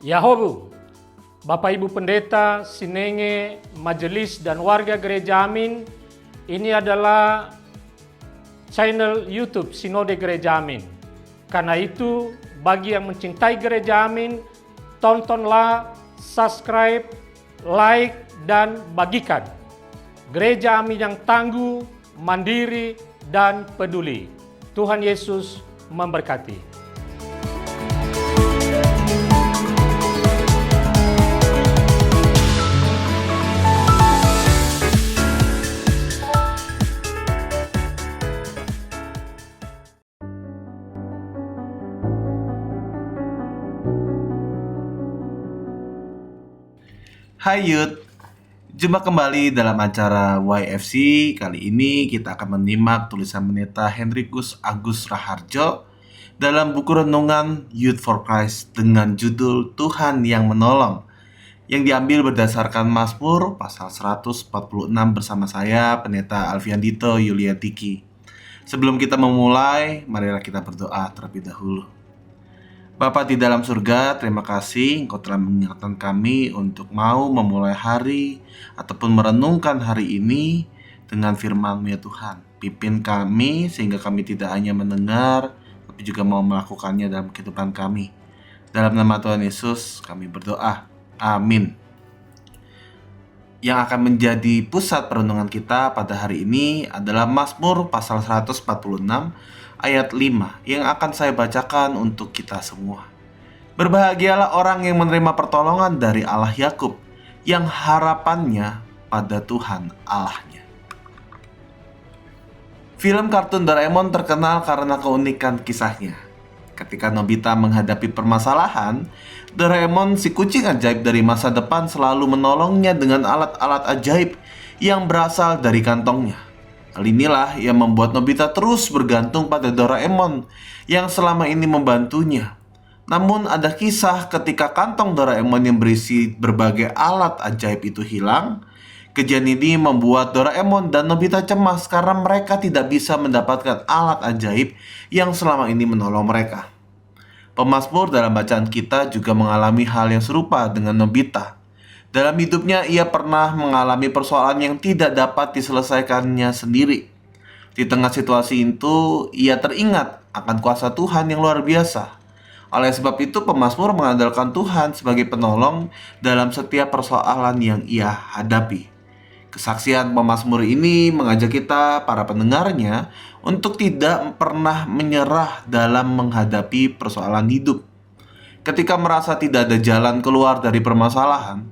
Yahobu, Bapak Ibu Pendeta, Sinenge, Majelis dan warga Gereja Amin, ini adalah channel YouTube Sinode Gereja Amin. Karena itu, bagi yang mencintai Gereja Amin, tontonlah, subscribe, like, dan bagikan. Gereja Amin yang tangguh, mandiri, dan peduli. Tuhan Yesus memberkati. Hai Youth, jumpa kembali dalam acara YFC. Kali ini kita akan menyimak tulisan Pendeta Hendrikus Agus Raharjo dalam buku renungan Youth for Christ dengan judul Tuhan yang Menolong, yang diambil berdasarkan Mazmur pasal 146 bersama saya, Pendeta Alfian Dito Yuliatiki. Sebelum kita memulai, marilah kita berdoa terlebih dahulu. Bapa di dalam surga, terima kasih Engkau telah mengingatkan kami untuk mau memulai hari ataupun merenungkan hari ini dengan firman-Mu ya Tuhan. Pimpin kami sehingga kami tidak hanya mendengar, tapi juga mau melakukannya dalam kehidupan kami. Dalam nama Tuhan Yesus kami berdoa. Amin. Yang akan menjadi pusat perenungan kita pada hari ini adalah Mazmur pasal 146 ayat 5 yang akan saya bacakan untuk kita semua. Berbahagialah orang yang menerima pertolongan dari Allah Yakub, yang harapannya pada Tuhan Allahnya. Film kartun Doraemon terkenal karena keunikan kisahnya. Ketika Nobita menghadapi permasalahan, Doraemon, si kucing ajaib dari masa depan, selalu menolongnya dengan alat-alat ajaib yang berasal dari kantongnya. Hal inilah yang membuat Nobita terus bergantung pada Doraemon yang selama ini membantunya. Namun ada kisah ketika kantong Doraemon yang berisi berbagai alat ajaib itu hilang. Kejadian ini membuat Doraemon dan Nobita cemas karena mereka tidak bisa mendapatkan alat ajaib yang selama ini menolong mereka. Pemazmur dalam bacaan kita juga mengalami hal yang serupa dengan Nobita. Dalam hidupnya ia pernah mengalami persoalan yang tidak dapat diselesaikannya sendiri. Di tengah situasi itu, ia teringat akan kuasa Tuhan yang luar biasa. Oleh sebab itu, pemazmur mengandalkan Tuhan sebagai penolong dalam setiap persoalan yang ia hadapi. Kesaksian pemazmur ini mengajak kita, para pendengarnya, untuk tidak pernah menyerah dalam menghadapi persoalan hidup. Ketika merasa tidak ada jalan keluar dari permasalahan,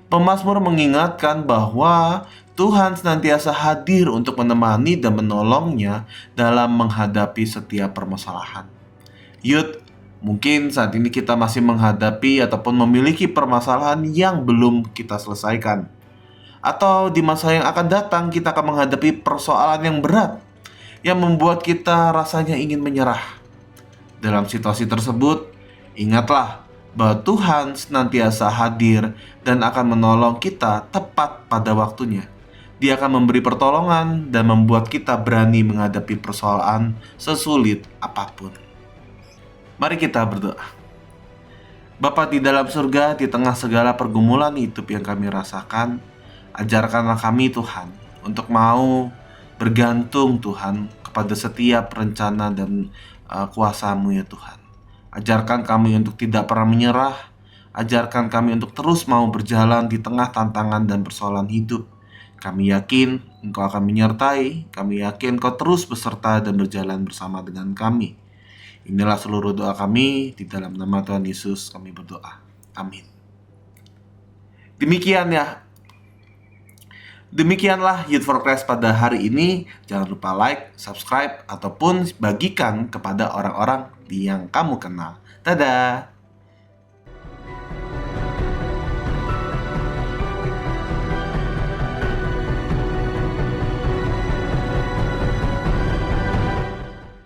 pemazmur mengingatkan bahwa Tuhan senantiasa hadir untuk menemani dan menolongnya dalam menghadapi setiap permasalahan. Youth, mungkin saat ini kita masih menghadapi ataupun memiliki permasalahan yang belum kita selesaikan. Atau di masa yang akan datang kita akan menghadapi persoalan yang berat yang membuat kita rasanya ingin menyerah. Dalam situasi tersebut, ingatlah bahwa Tuhan senantiasa hadir dan akan menolong kita tepat pada waktunya. Dia akan memberi pertolongan dan membuat kita berani menghadapi persoalan sesulit apapun. Mari kita berdoa. Bapa di dalam surga, di tengah segala pergumulan hidup yang kami rasakan, ajarkanlah kami Tuhan untuk mau bergantung Tuhan kepada setiap rencana dan kuasa-Mu ya Tuhan. Ajarkan kami untuk tidak pernah menyerah. Ajarkan kami untuk terus mau berjalan di tengah tantangan dan persoalan hidup. Kami yakin Engkau akan menyertai. Kami yakin Engkau terus beserta dan berjalan bersama dengan kami. Inilah seluruh doa kami. Di dalam nama Tuhan Yesus kami berdoa. Amin. Demikianlah Youth for Christ pada hari ini. Jangan lupa like, subscribe, ataupun bagikan kepada orang-orang yang kamu kenal. Dadah!